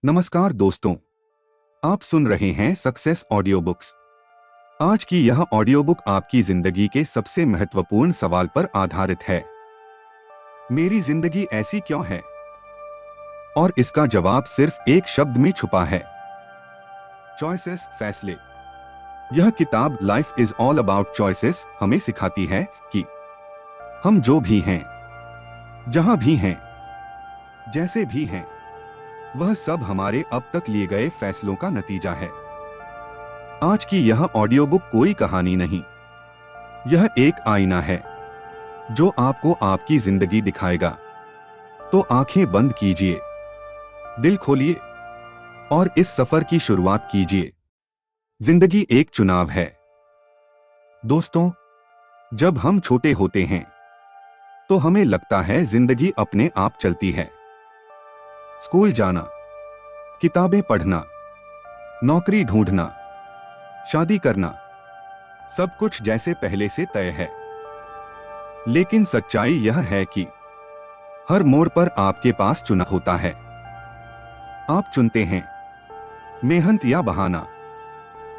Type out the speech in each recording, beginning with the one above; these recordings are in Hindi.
नमस्कार दोस्तों, आप सुन रहे हैं सक्सेस ऑडियो बुक्स। आज की यह ऑडियो बुक आपकी जिंदगी के सबसे महत्वपूर्ण सवाल पर आधारित है। मेरी जिंदगी ऐसी क्यों है? और इसका जवाब सिर्फ एक शब्द में छुपा है, चॉइसेस, फैसले। यह किताब life is all about choices हमें सिखाती है कि हम जो भी हैं, जहां भी हैं, जैसे भी हैं, वह सब हमारे अब तक लिए गए फैसलों का नतीजा है। आज की यह ऑडियो बुक कोई कहानी नहीं, यह एक आईना है जो आपको आपकी जिंदगी दिखाएगा। तो आंखें बंद कीजिए, दिल खोलिए और इस सफर की शुरुआत कीजिए। जिंदगी एक चुनाव है। दोस्तों, जब हम छोटे होते हैं तो हमें लगता है जिंदगी अपने आप चलती है। स्कूल जाना, किताबें पढ़ना, नौकरी ढूंढना, शादी करना, सब कुछ जैसे पहले से तय है। लेकिन सच्चाई यह है कि हर मोड़ पर आपके पास चुनाव होता है। आप चुनते हैं मेहनत या बहाना,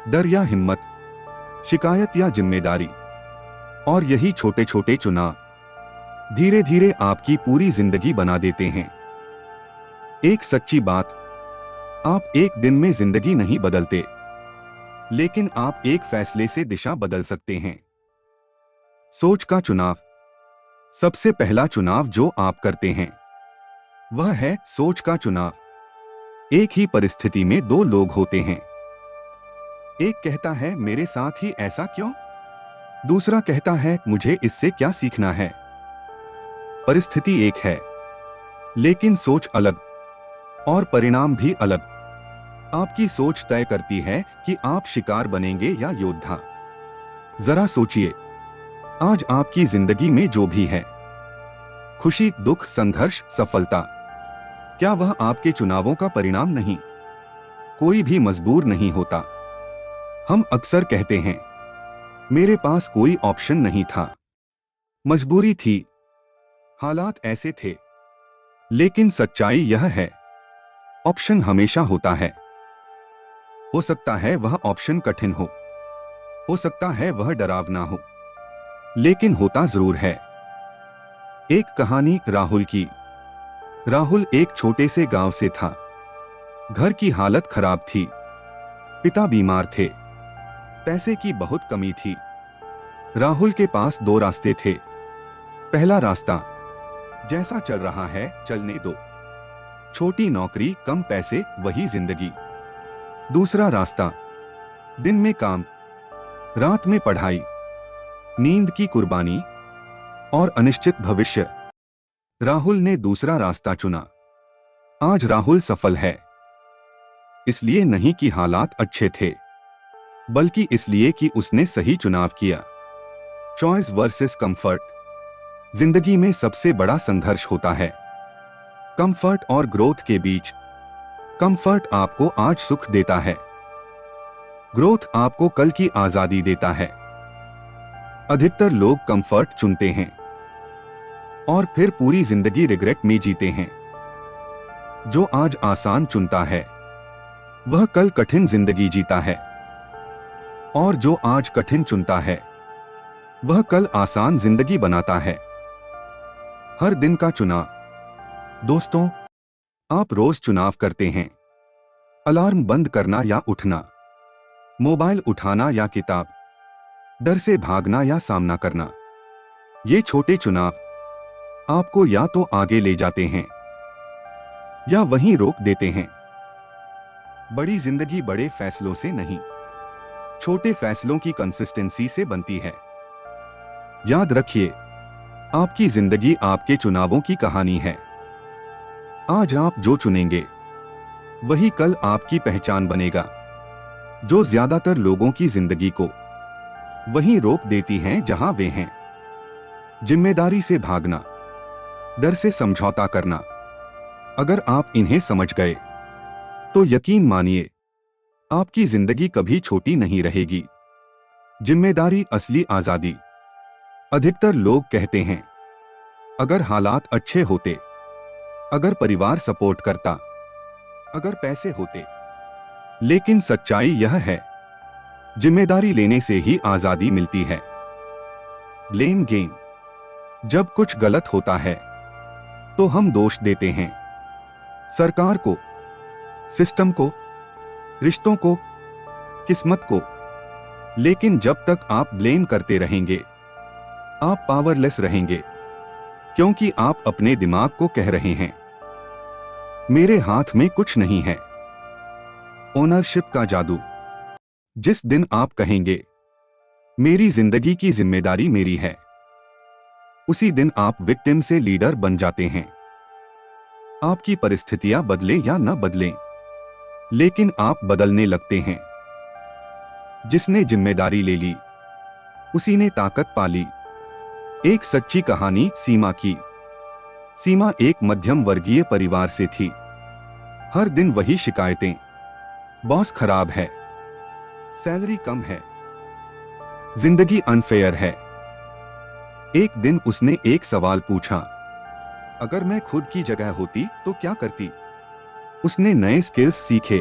डर या हिम्मत, शिकायत या जिम्मेदारी। और यही छोटे छोटे चुनाव धीरे धीरे आपकी पूरी जिंदगी बना देते हैं। एक सच्ची बात, आप एक दिन में जिंदगी नहीं बदलते, लेकिन आप एक फैसले से दिशा बदल सकते हैं। सोच का चुनाव। सबसे पहला चुनाव जो आप करते हैं वह है सोच का चुनाव। एक ही परिस्थिति में दो लोग होते हैं। एक कहता है मेरे साथ ही ऐसा क्यों? दूसरा कहता है मुझे इससे क्या सीखना है। परिस्थिति एक है, लेकिन सोच अलग और परिणाम भी अलग। आपकी सोच तय करती है कि आप शिकार बनेंगे या योद्धा। जरा सोचिए, आज आपकी जिंदगी में जो भी है, खुशी, दुख, संघर्ष, सफलता, क्या वह आपके चुनावों का परिणाम नहीं? कोई भी मजबूर नहीं होता। हम अक्सर कहते हैं मेरे पास कोई ऑप्शन नहीं था, मजबूरी थी, हालात ऐसे थे। लेकिन सच्चाई यह है, ऑप्शन हमेशा होता है। हो सकता है वह ऑप्शन कठिन हो सकता है वह डरावना हो, लेकिन होता जरूर है। एक कहानी राहुल की। राहुल एक छोटे से गांव से था। घर की हालत खराब थी, पिता बीमार थे, पैसे की बहुत कमी थी। राहुल के पास दो रास्ते थे। पहला रास्ता, जैसा चल रहा है चलने दो, छोटी नौकरी, कम पैसे, वही जिंदगी। दूसरा रास्ता, दिन में काम, रात में पढ़ाई, नींद की कुर्बानी और अनिश्चित भविष्य। राहुल ने दूसरा रास्ता चुना। आज राहुल सफल है, इसलिए नहीं कि हालात अच्छे थे, बल्कि इसलिए कि उसने सही चुनाव किया। Choice versus comfort. जिंदगी में सबसे बड़ा संघर्ष होता है कंफर्ट और ग्रोथ के बीच। कंफर्ट आपको आज सुख देता है, ग्रोथ आपको कल की आजादी देता है। अधिकतर लोग कंफर्ट चुनते हैं और फिर पूरी जिंदगी रिग्रेट में जीते हैं। जो आज आसान चुनता है वह कल कठिन जिंदगी जीता है, और जो आज कठिन चुनता है वह कल आसान जिंदगी बनाता है। हर दिन का चुनाव। दोस्तों, आप रोज चुनाव करते हैं, अलार्म बंद करना या उठना, मोबाइल उठाना या किताब, डर से भागना या सामना करना। ये छोटे चुनाव आपको या तो आगे ले जाते हैं या वहीं रोक देते हैं। बड़ी जिंदगी बड़े फैसलों से नहीं, छोटे फैसलों की कंसिस्टेंसी से बनती है। याद रखिए, आपकी जिंदगी आपके चुनावों की कहानी है। आज आप जो चुनेंगे वही कल आपकी पहचान बनेगा। जो ज्यादातर लोगों की जिंदगी को वहीं रोक देती हैं जहां वे हैं। जिम्मेदारी से भागना, डर से समझौता करना। अगर आप इन्हें समझ गए तो यकीन मानिए, आपकी जिंदगी कभी छोटी नहीं रहेगी। जिम्मेदारी असली आजादी। अधिकतर लोग कहते हैं अगर हालात अच्छे होते, अगर परिवार सपोर्ट करता, अगर पैसे होते। लेकिन सच्चाई यह है, जिम्मेदारी लेने से ही आजादी मिलती है। Blame game. जब कुछ गलत होता है तो हम दोष देते हैं सरकार को, सिस्टम को, रिश्तों को, किस्मत को। लेकिन जब तक आप ब्लेम करते रहेंगे, आप पावरलेस रहेंगे, क्योंकि आप अपने दिमाग को कह रहे हैं, मेरे हाथ में कुछ नहीं है। ओनरशिप का जादू। जिस दिन आप कहेंगे, मेरी जिंदगी की जिम्मेदारी मेरी है, उसी दिन आप विक्टिम से लीडर बन जाते हैं। आपकी परिस्थितियां बदले या न बदलें, लेकिन आप बदलने लगते हैं। जिसने जिम्मेदारी ले ली, उसी ने ताकत पा ली। एक सच्ची कहानी सीमा की। सीमा एक मध्यम वर्गीय परिवार से थी। हर दिन वही शिकायतें, बॉस खराब है, सैलरी कम है, जिंदगी अनफेयर है। एक दिन उसने एक सवाल पूछा, अगर मैं खुद की जगह होती तो क्या करती? उसने नए स्किल्स सीखे,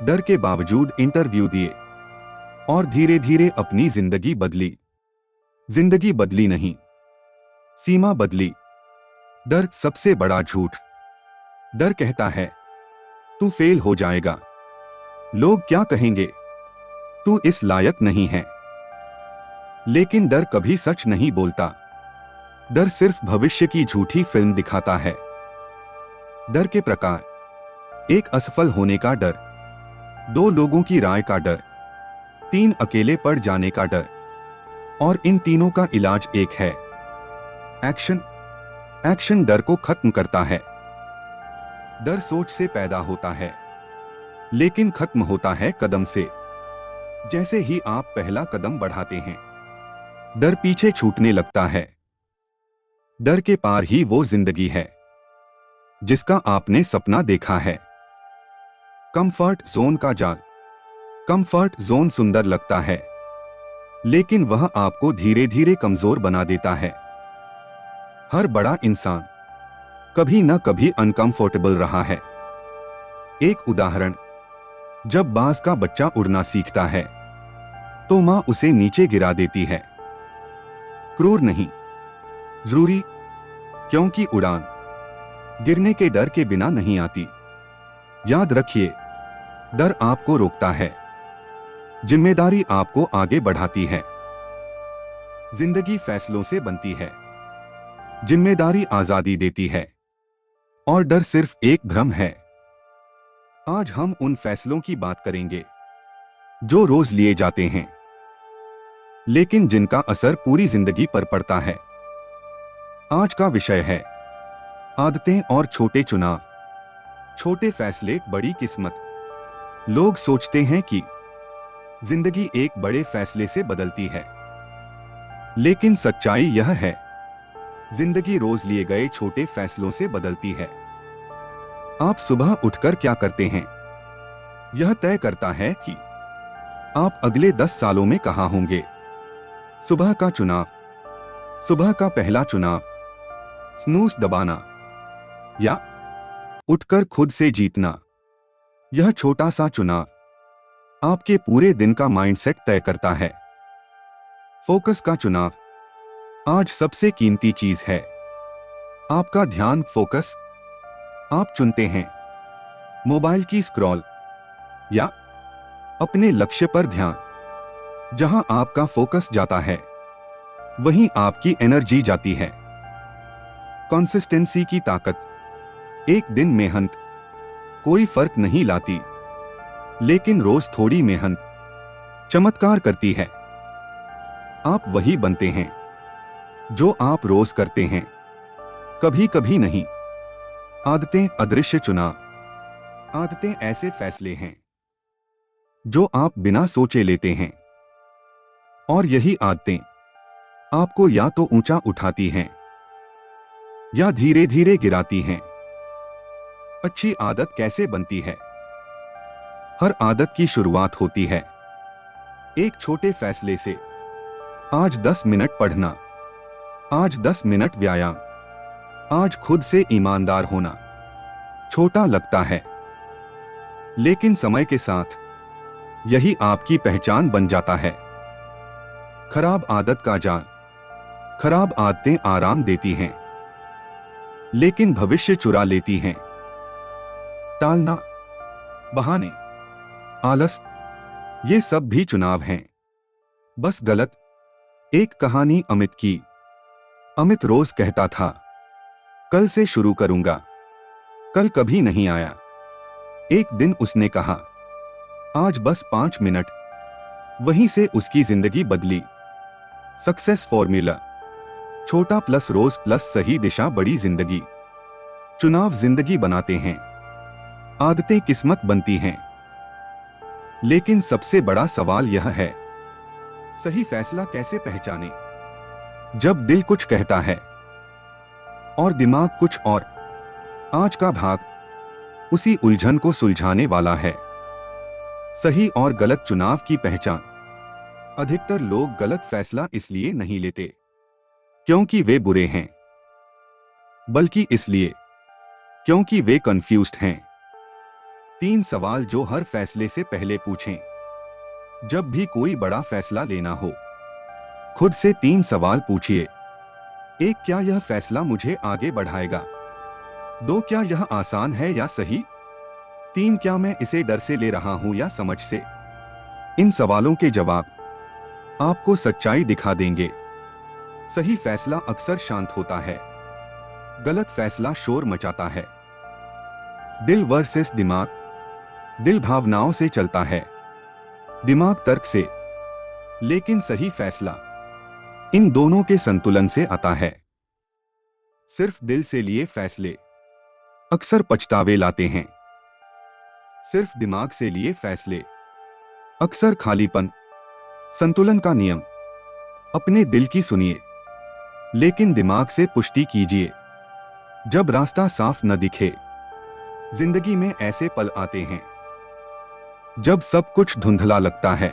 डर के बावजूद इंटरव्यू दिए और धीरे धीरे अपनी जिंदगी बदली। जिंदगी बदली नहीं, सीमा बदली। डर सबसे बड़ा झूठ। डर कहता है, तू फेल हो जाएगा, लोग क्या कहेंगे, तू इस लायक नहीं है। लेकिन डर कभी सच नहीं बोलता। डर सिर्फ भविष्य की झूठी फिल्म दिखाता है। डर के प्रकार। एक, असफल होने का डर। 2, लोगों की राय का डर। 3, अकेले पड़ जाने का डर। और इन तीनों का इलाज एक है, एक्शन। एक्शन डर को खत्म करता है। डर सोच से पैदा होता है, लेकिन खत्म होता है कदम से। जैसे ही आप पहला कदम बढ़ाते हैं, डर पीछे छूटने लगता है। डर के पार ही वो जिंदगी है जिसका आपने सपना देखा है। कंफर्ट जोन का जाल। कंफर्ट जोन सुंदर लगता है, लेकिन वह आपको धीरे धीरे कमजोर बना देता है। हर बड़ा इंसान कभी न कभी अनकंफर्टेबल रहा है। एक उदाहरण, जब बाज का बच्चा उड़ना सीखता है तो मां उसे नीचे गिरा देती है। क्रूर नहीं, जरूरी, क्योंकि उड़ान गिरने के डर के बिना नहीं आती। याद रखिए, डर आपको रोकता है, जिम्मेदारी आपको आगे बढ़ाती है। जिंदगी फैसलों से बनती है, जिम्मेदारी आजादी देती है, और डर सिर्फ एक भ्रम है। आज हम उन फैसलों की बात करेंगे जो रोज लिए जाते हैं, लेकिन जिनका असर पूरी जिंदगी पर पड़ता है। आज का विषय है आदतें और छोटे चुनाव। छोटे फैसले, बड़ी किस्मत। लोग सोचते हैं कि जिंदगी एक बड़े फैसले से बदलती है, लेकिन सच्चाई यह है, जिंदगी रोज लिए गए छोटे फैसलों से बदलती है। आप सुबह उठकर क्या करते हैं, यह तय करता है कि आप अगले 10 सालों में कहां होंगे। सुबह का चुनाव। सुबह का पहला चुनाव, स्नूज दबाना या उठकर खुद से जीतना। यह छोटा सा चुनाव आपके पूरे दिन का माइंडसेट तय करता है। फोकस का चुनाव। आज सबसे कीमती चीज है आपका ध्यान, फोकस। आप चुनते हैं मोबाइल की स्क्रॉल या अपने लक्ष्य पर ध्यान। जहां आपका फोकस जाता है, वहीं आपकी एनर्जी जाती है। कंसिस्टेंसी की ताकत। एक दिन मेहनत कोई फर्क नहीं लाती, लेकिन रोज थोड़ी मेहनत चमत्कार करती है। आप वही बनते हैं जो आप रोज करते हैं, कभी कभी नहीं। आदतें, अदृश्य चुनाव। आदतें ऐसे फैसले हैं जो आप बिना सोचे लेते हैं, और यही आदतें आपको या तो ऊंचा उठाती हैं या धीरे धीरे गिराती हैं। अच्छी आदत कैसे बनती है? हर आदत की शुरुआत होती है एक छोटे फैसले से। आज 10 मिनट पढ़ना, आज 10 मिनट व्यायाम, आज खुद से ईमानदार होना। छोटा लगता है, लेकिन समय के साथ यही आपकी पहचान बन जाता है। खराब आदत का जाल। खराब आदतें आराम देती हैं, लेकिन भविष्य चुरा लेती हैं। टालना, बहाने, आलस, ये सब भी चुनाव हैं, बस गलत। एक कहानी अमित की। अमित रोज कहता था, कल से शुरू करूंगा। कल कभी नहीं आया। एक दिन उसने कहा, आज बस 5 मिनट। वहीं से उसकी जिंदगी बदली। Success formula. छोटा प्लस रोज प्लस सही दिशा, बड़ी जिंदगी। चुनाव जिंदगी बनाते हैं, आदतें किस्मत बनती हैं। लेकिन सबसे बड़ा सवाल यह है, सही फैसला कैसे पहचानें? जब दिल कुछ कहता है और दिमाग कुछ और। आज का भाग उसी उलझन को सुलझाने वाला है। सही और गलत चुनाव की पहचान। अधिकतर लोग गलत फैसला इसलिए नहीं लेते क्योंकि वे बुरे हैं, बल्कि इसलिए क्योंकि वे कंफ्यूज्ड हैं। 3 सवाल जो हर फैसले से पहले पूछें। जब भी कोई बड़ा फैसला लेना हो, खुद से 3 सवाल पूछिए। 1, क्या यह फैसला मुझे आगे बढ़ाएगा? 2, क्या यह आसान है या सही? 3, क्या मैं इसे डर से ले रहा हूं या समझ से? इन सवालों के जवाब आपको सच्चाई दिखा देंगे। सही फैसला अक्सर शांत होता है, गलत फैसला शोर मचाता है। दिल वर्सेस दिमाग। दिल भावनाओं से चलता है, दिमाग तर्क से। लेकिन सही फैसला इन दोनों के संतुलन से आता है। सिर्फ दिल से लिए फैसले अक्सर पछतावे लाते हैं। सिर्फ दिमाग से लिए फैसले अक्सर खालीपन। संतुलन का नियम। अपने दिल की सुनिए, लेकिन दिमाग से पुष्टि कीजिए। जब रास्ता साफ न दिखे, जिंदगी में ऐसे पल आते हैं जब सब कुछ धुंधला लगता है।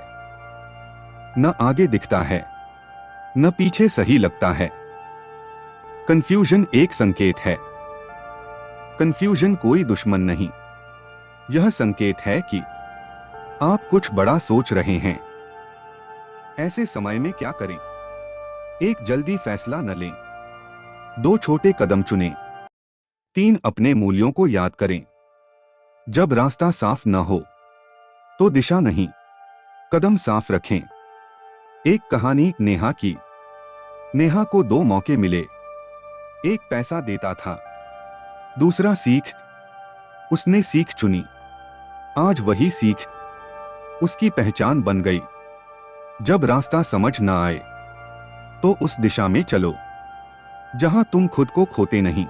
न आगे दिखता है, न पीछे सही लगता है। कंफ्यूजन एक संकेत है। कंफ्यूजन कोई दुश्मन नहीं, यह संकेत है कि आप कुछ बड़ा सोच रहे हैं। ऐसे समय में क्या करें? 1, जल्दी फैसला न लें। 2, छोटे कदम चुनें। 3, अपने मूल्यों को याद करें। जब रास्ता साफ न हो तो दिशा नहीं, कदम साफ रखें। एक कहानी नेहा की। नेहा को 2 मौके मिले। एक पैसा देता था, दूसरा सीख। उसने सीख चुनी। आज वही सीख उसकी पहचान बन गई। जब रास्ता समझ न आए तो उस दिशा में चलो जहां तुम खुद को खोते नहीं।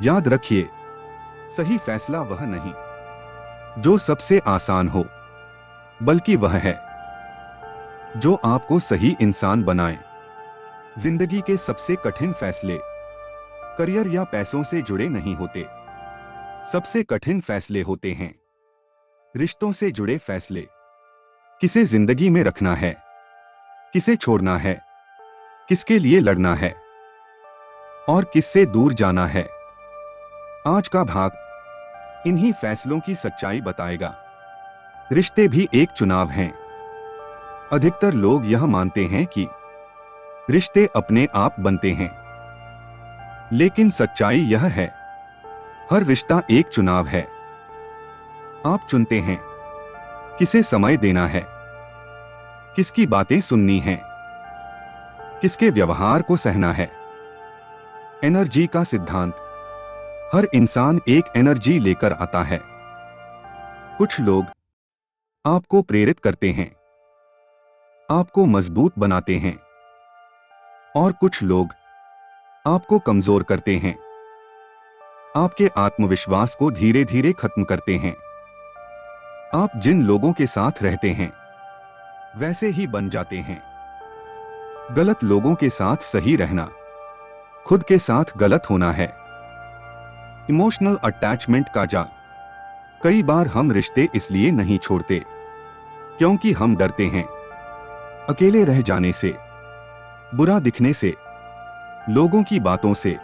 याद रखिए, सही फैसला वह नहीं जो सबसे आसान हो, बल्कि वह है जो आपको सही इंसान बनाए। जिंदगी के सबसे कठिन फैसले करियर या पैसों से जुड़े नहीं होते। सबसे कठिन फैसले होते हैं रिश्तों से जुड़े फैसले। किसे जिंदगी में रखना है, किसे छोड़ना है, किसके लिए लड़ना है और किससे दूर जाना है। आज का भाग इन्हीं फैसलों की सच्चाई बताएगा। रिश्ते भी एक चुनाव हैं। अधिकतर लोग यह मानते हैं कि रिश्ते अपने आप बनते हैं, लेकिन सच्चाई यह है, हर रिश्ता एक चुनाव है। आप चुनते हैं किसे समय देना है, किसकी बातें सुननी हैं, किसके व्यवहार को सहना है। एनर्जी का सिद्धांत। हर इंसान एक एनर्जी लेकर आता है। कुछ लोग आपको प्रेरित करते हैं, आपको मजबूत बनाते हैं, और कुछ लोग आपको कमजोर करते हैं, आपके आत्मविश्वास को धीरे धीरे खत्म करते हैं। आप जिन लोगों के साथ रहते हैं वैसे ही बन जाते हैं। गलत लोगों के साथ सही रहना खुद के साथ गलत होना है। इमोशनल अटैचमेंट का जाल। कई बार हम रिश्ते इसलिए नहीं छोड़ते क्योंकि हम डरते हैं अकेले रह जाने से, बुरा दिखने से, लोगों की बातों से।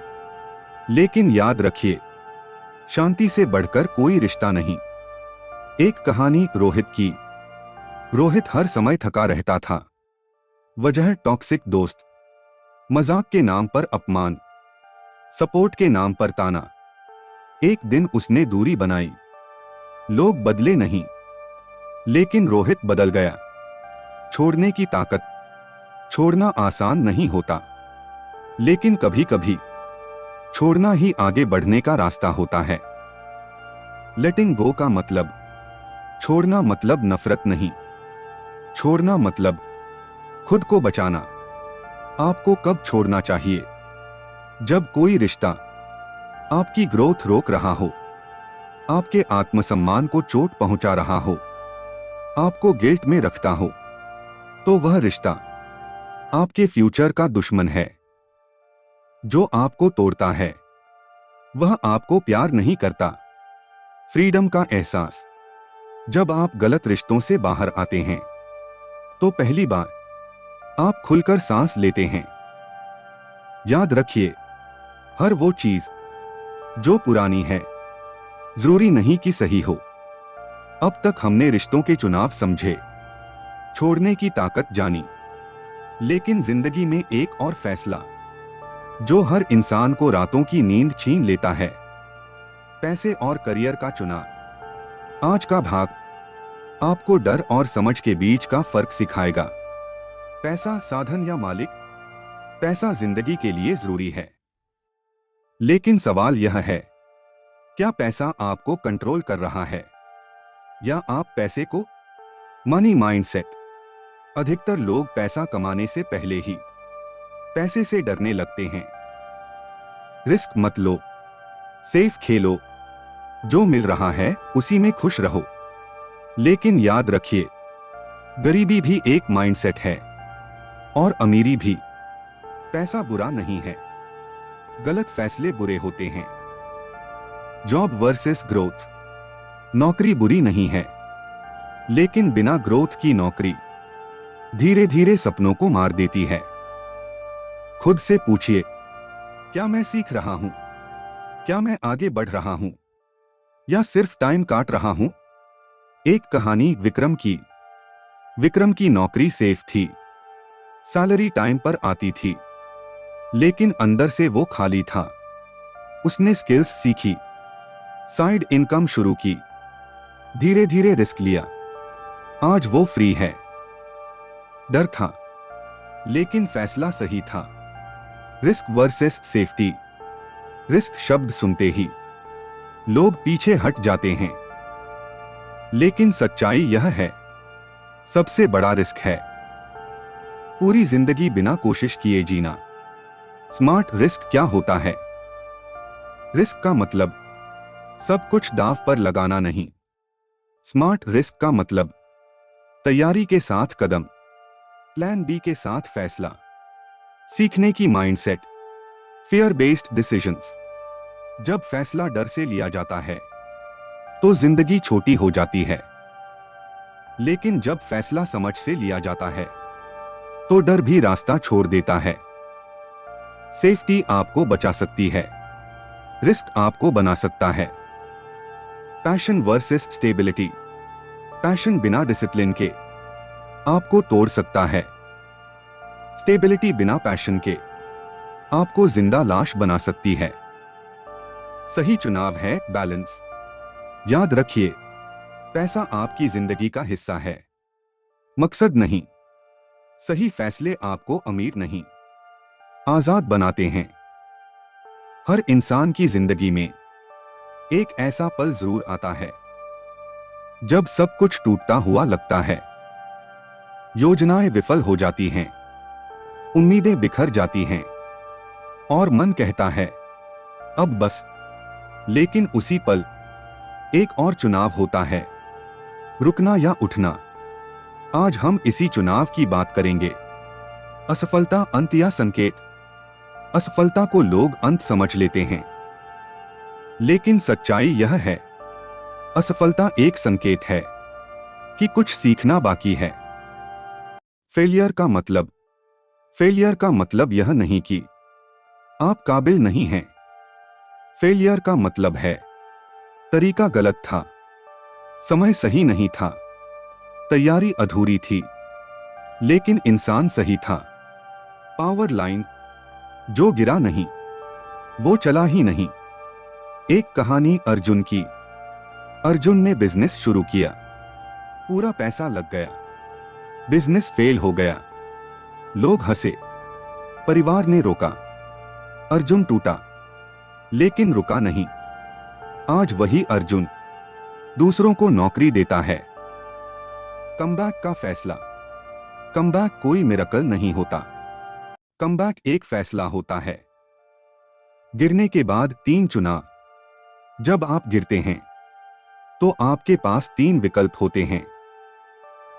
लेकिन याद रखिए, शांति से बढ़कर कोई रिश्ता नहीं। एक कहानी रोहित की। रोहित हर समय थका रहता था। वजह टॉक्सिक दोस्त, मजाक के नाम पर अपमान, सपोर्ट के नाम पर ताना। एक दिन उसने दूरी बनाई। लोग बदले नहीं, लेकिन रोहित बदल गया। छोड़ने की ताकत। छोड़ना आसान नहीं होता, लेकिन कभी कभी छोड़ना ही आगे बढ़ने का रास्ता होता है। लेटिंग गो का मतलब, छोड़ना मतलब नफरत नहीं। छोड़ना मतलब खुद को बचाना। आपको कब छोड़ना चाहिए? जब कोई रिश्ता आपकी ग्रोथ रोक रहा हो, आपके आत्मसम्मान को चोट पहुंचा रहा हो, आपको गिल्ट में रखता हो, तो वह रिश्ता आपके फ्यूचर का दुश्मन है। जो आपको तोड़ता है वह आपको प्यार नहीं करता। फ्रीडम का एहसास, जब आप गलत रिश्तों से बाहर आते हैं तो पहली बार आप खुलकर सांस लेते हैं। याद रखिए, हर वो चीज जो पुरानी है जरूरी नहीं कि सही हो। अब तक हमने रिश्तों के चुनाव समझे, छोड़ने की ताकत जानी, लेकिन जिंदगी में एक और फैसला जो हर इंसान को रातों की नींद छीन लेता है, पैसे और करियर का चुनाव। आज का भाग आपको डर और समझ के बीच का फर्क सिखाएगा। पैसा साधन या मालिक? पैसा जिंदगी के लिए जरूरी है, लेकिन सवाल यह है, क्या पैसा आपको कंट्रोल कर रहा है या आप पैसे को? Money mindset. अधिकतर लोग पैसा कमाने से पहले ही पैसे से डरने लगते हैं। रिस्क मत लो, सेफ खेलो, जो मिल रहा है उसी में खुश रहो। लेकिन याद रखिए, गरीबी भी एक माइंडसेट है और अमीरी भी। पैसा बुरा नहीं है, गलत फैसले बुरे होते हैं। Job versus growth. नौकरी बुरी नहीं है, लेकिन बिना ग्रोथ की नौकरी धीरे धीरे सपनों को मार देती है। खुद से पूछिए, क्या मैं सीख रहा हूं? क्या मैं आगे बढ़ रहा हूं या सिर्फ टाइम काट रहा हूं? एक कहानी विक्रम की। विक्रम की नौकरी सेफ थी, सैलरी टाइम पर आती थी, लेकिन अंदर से वो खाली था। उसने स्किल्स सीखी, साइड इनकम शुरू की, धीरे धीरे रिस्क लिया। आज वो फ्री है। डर था, लेकिन फैसला सही था। Risk versus safety. रिस्क शब्द सुनते ही लोग पीछे हट जाते हैं, लेकिन सच्चाई यह है, सबसे बड़ा रिस्क है पूरी जिंदगी बिना कोशिश किए जीना। स्मार्ट रिस्क क्या होता है? रिस्क का मतलब सब कुछ दांव पर लगाना नहीं। स्मार्ट रिस्क का मतलब तैयारी के साथ कदम, प्लान बी के साथ फैसला, सीखने की माइंडसेट, फियर बेस्ड डिसीजंस। जब फैसला डर से लिया जाता है तो जिंदगी छोटी हो जाती है, लेकिन जब फैसला समझ से लिया जाता है तो डर भी रास्ता छोड़ देता है। सेफ्टी आपको बचा सकती है, रिस्क आपको बना सकता है। Passion versus stability. पैशन बिना डिसिप्लिन के आपको तोड़ सकता है। स्टेबिलिटी बिना पैशन के आपको जिंदा लाश बना सकती है। सही चुनाव है बैलेंस। याद रखिए, पैसा आपकी जिंदगी का हिस्सा है, मकसद नहीं। सही फैसले आपको अमीर नहीं, आजाद बनाते हैं। हर इंसान की जिंदगी में एक ऐसा पल जरूर आता है जब सब कुछ टूटता हुआ लगता है। योजनाएं विफल हो जाती हैं, उम्मीदें बिखर जाती हैं और मन कहता है अब बस। लेकिन उसी पल एक और चुनाव होता है, रुकना या उठना। आज हम इसी चुनाव की बात करेंगे। असफलता अंत या संकेत। असफलता को लोग अंत समझ लेते हैं, लेकिन सच्चाई यह है, असफलता एक संकेत है कि कुछ सीखना बाकी है। फेलियर का मतलब? फेलियर का मतलब यह नहीं कि आप काबिल नहीं हैं। फेलियर का मतलब है तरीका गलत था, समय सही नहीं था, तैयारी अधूरी थी, लेकिन इंसान सही था। पावर लाइन, जो गिरा नहीं वो चला ही नहीं। एक कहानी अर्जुन की। अर्जुन ने बिजनेस शुरू किया, पूरा पैसा लग गया, बिजनेस फेल हो गया, लोग हंसे, परिवार ने रोका, अर्जुन टूटा, लेकिन रुका नहीं। आज वही अर्जुन दूसरों को नौकरी देता है। कमबैक का फैसला। कमबैक कोई मिरेकल नहीं होता, कमबैक एक फैसला होता है। गिरने के बाद 3 चुनाव। जब आप गिरते हैं तो आपके पास 3 विकल्प होते हैं।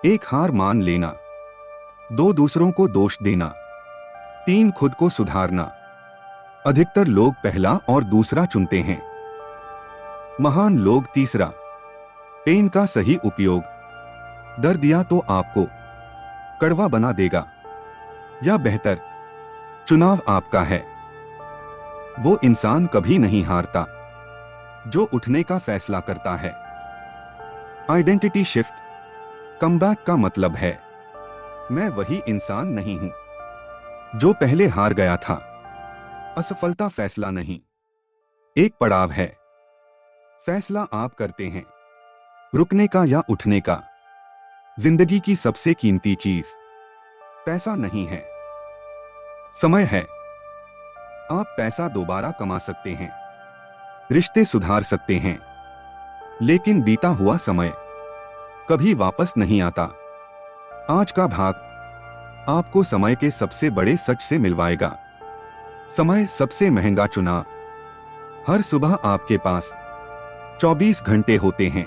1 हार मान लेना, 2 दूसरों को दोष देना, 3 खुद को सुधारना। अधिकतर लोग पहला और दूसरा चुनते हैं, महान लोग तीसरा। पेन का सही उपयोग। दर्द दिया तो आपको कड़वा बना देगा या बेहतर, चुनाव आपका है। वो इंसान कभी नहीं हारता जो उठने का फैसला करता है। Identity shift. कमबैक का मतलब है मैं वही इंसान नहीं हूं जो पहले हार गया था। असफलता फैसला नहीं, एक पड़ाव है। फैसला आप करते हैं, रुकने का या उठने का। जिंदगी की सबसे कीमती चीज पैसा नहीं है, समय है। आप पैसा दोबारा कमा सकते हैं, रिश्ते सुधार सकते हैं, लेकिन बीता हुआ समय कभी वापस नहीं आता। आज का भाग आपको समय के सबसे बड़े सच से मिलवाएगा। समय सबसे महंगा चुनाव। हर सुबह आपके पास 24 घंटे होते हैं।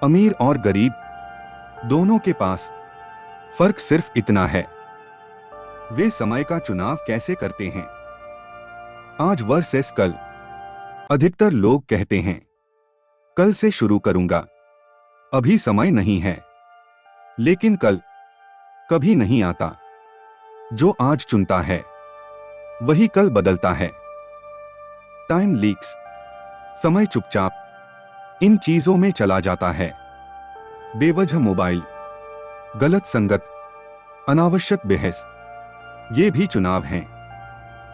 अमीर और गरीब दोनों के पास फर्क सिर्फ इतना है, वे समय का चुनाव कैसे करते हैं। आज वर्सेस कल। अधिकतर लोग कहते हैं कल से शुरू करूंगा, अभी समय नहीं है। लेकिन कल कभी नहीं आता। जो आज चुनता है वही कल बदलता है। Time leaks. समय चुपचाप इन चीजों में चला जाता है। बेवजह मोबाइल, गलत संगत, अनावश्यक बहस, ये भी चुनाव हैं,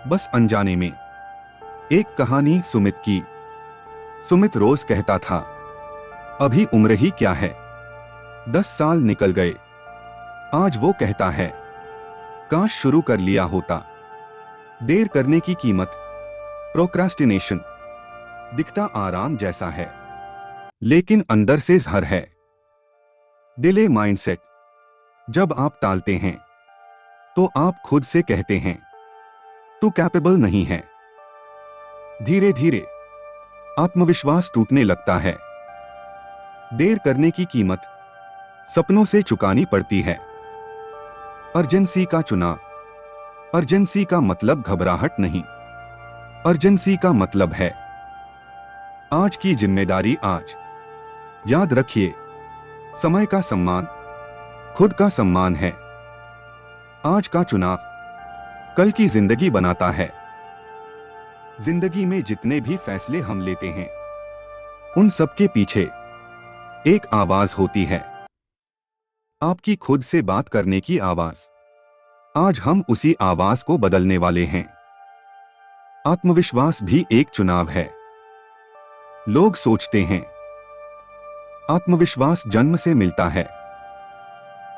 बस अनजाने में। एक कहानी सुमित की। सुमित रोज कहता था अभी उम्र ही क्या है, 10 साल निकल गए। आज वो कहता है काश शुरू कर लिया होता। देर करने की कीमत। प्रोक्रास्टिनेशन। दिखता आराम जैसा है, लेकिन अंदर से जहर है। Delay mindset. जब आप टालते हैं तो आप खुद से कहते हैं तू कैपेबल नहीं है। धीरे धीरे आत्मविश्वास टूटने लगता है। देर करने की कीमत सपनों से चुकानी पड़ती है। अर्जेंसी का चुनाव। अर्जेंसी का मतलब घबराहट नहीं, अर्जेंसी का मतलब है आज की जिम्मेदारी आज। याद रखिए, समय का सम्मान खुद का सम्मान है। आज का चुनाव कल की जिंदगी बनाता है। जिंदगी में जितने भी फैसले हम लेते हैं उन सबके पीछे एक आवाज होती है, आपकी खुद से बात करने की आवाज। आज हम उसी आवाज को बदलने वाले हैं। आत्मविश्वास भी एक चुनाव है। लोग सोचते हैं आत्मविश्वास जन्म से मिलता है,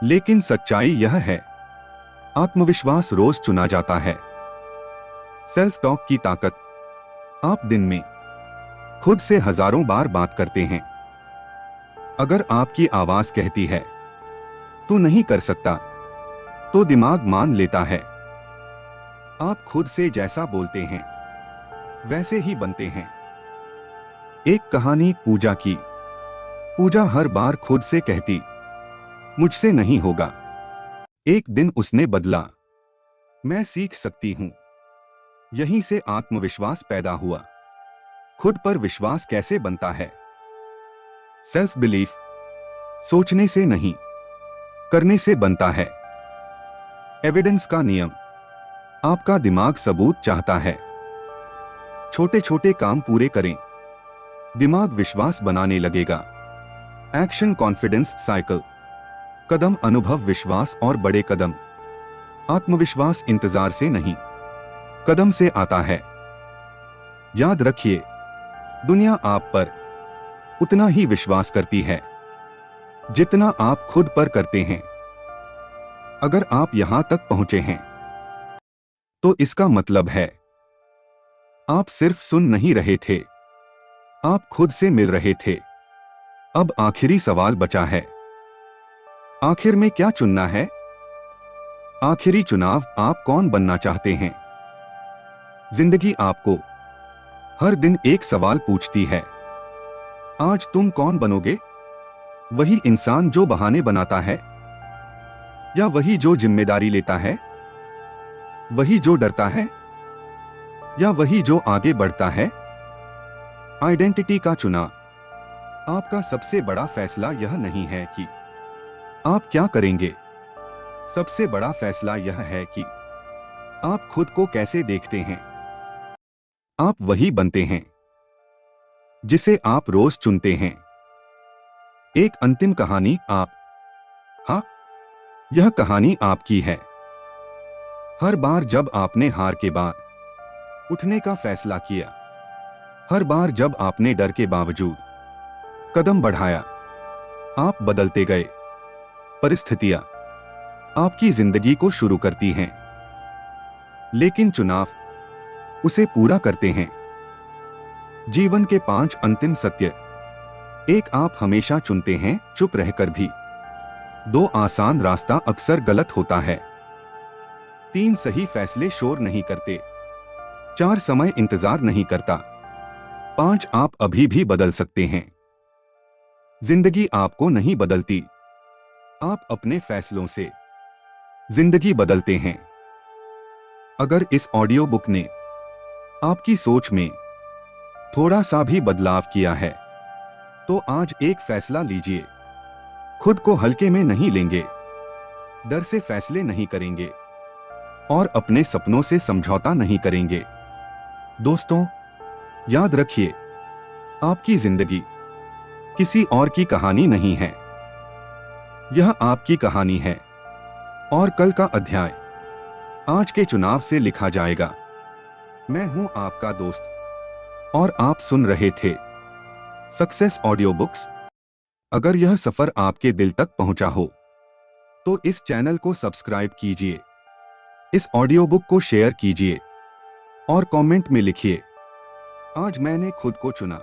लेकिन सच्चाई यह है आत्मविश्वास रोज चुना जाता है। सेल्फ टॉक की ताकत। आप दिन में खुद से हजारों बार बात करते हैं। अगर आपकी आवाज कहती है तू नहीं कर सकता, तो दिमाग मान लेता है। आप खुद से जैसा बोलते हैं वैसे ही बनते हैं। एक कहानी पूजा की। पूजा हर बार खुद से कहती मुझसे नहीं होगा। एक दिन उसने बदला, मैं सीख सकती हूं। यहीं से आत्मविश्वास पैदा हुआ। खुद पर विश्वास कैसे बनता है? सेल्फ बिलीफ सोचने से नहीं, करने से बनता है। एविडेंस का नियम। आपका दिमाग सबूत चाहता है। छोटे छोटे काम पूरे करें, दिमाग विश्वास बनाने लगेगा। Action confidence cycle. कदम अनुभव विश्वास और बड़े कदम। आत्मविश्वास इंतजार से नहीं, कदम से आता है। याद रखिए, दुनिया आप पर उतना ही विश्वास करती है जितना आप खुद पर करते हैं। अगर आप यहां तक पहुंचे हैं तो इसका मतलब है आप सिर्फ सुन नहीं रहे थे, आप खुद से मिल रहे थे। अब आखिरी सवाल बचा है, आखिर में क्या चुनना है? आखिरी चुनाव, आप कौन बनना चाहते हैं? जिंदगी आपको हर दिन एक सवाल पूछती है, आज तुम कौन बनोगे? वही इंसान जो बहाने बनाता है, या वही जो जिम्मेदारी लेता है? वही जो डरता है, या वही जो आगे बढ़ता है? आइडेंटिटी का चुनाव। आपका सबसे बड़ा फैसला यह नहीं है कि आप क्या करेंगे, सबसे बड़ा फैसला यह है कि आप खुद को कैसे देखते हैं। आप वही बनते हैं जिसे आप रोज चुनते हैं। एक अंतिम कहानी, आप, हाँ, यह कहानी आपकी है। हर बार जब आपने हार के बाद उठने का फैसला किया, हर बार जब आपने डर के बावजूद कदम बढ़ाया, आप बदलते गए। परिस्थितियां आपकी जिंदगी को शुरू करती हैं, लेकिन चुनाव उसे पूरा करते हैं। जीवन के 5 अंतिम सत्य। 1, आप हमेशा चुनते हैं चुप रहकर भी। 2, आसान रास्ता अक्सर गलत होता है। 3, सही फैसले शोर नहीं करते। 4, समय इंतजार नहीं करता। 5, आप अभी भी बदल सकते हैं। जिंदगी आपको नहीं बदलती, आप अपने फैसलों से जिंदगी बदलते हैं। अगर इस ऑडियो बुक ने आपकी सोच में थोड़ा सा भी बदलाव किया है तो आज एक फैसला लीजिए। खुद को हल्के में नहीं लेंगे, डर से फैसले नहीं करेंगे और अपने सपनों से समझौता नहीं करेंगे। दोस्तों, याद रखिए, आपकी जिंदगी किसी और की कहानी नहीं है, यह आपकी कहानी है और कल का अध्याय आज के चुनाव से लिखा जाएगा। मैं हूं आपका दोस्त और आप सुन रहे थे सक्सेस ऑडियो बुक्स। अगर यह सफर आपके दिल तक पहुंचा हो तो इस चैनल को सब्सक्राइब कीजिए, इस ऑडियो बुक को शेयर कीजिए और कमेंट में लिखिए, आज मैंने खुद को चुना।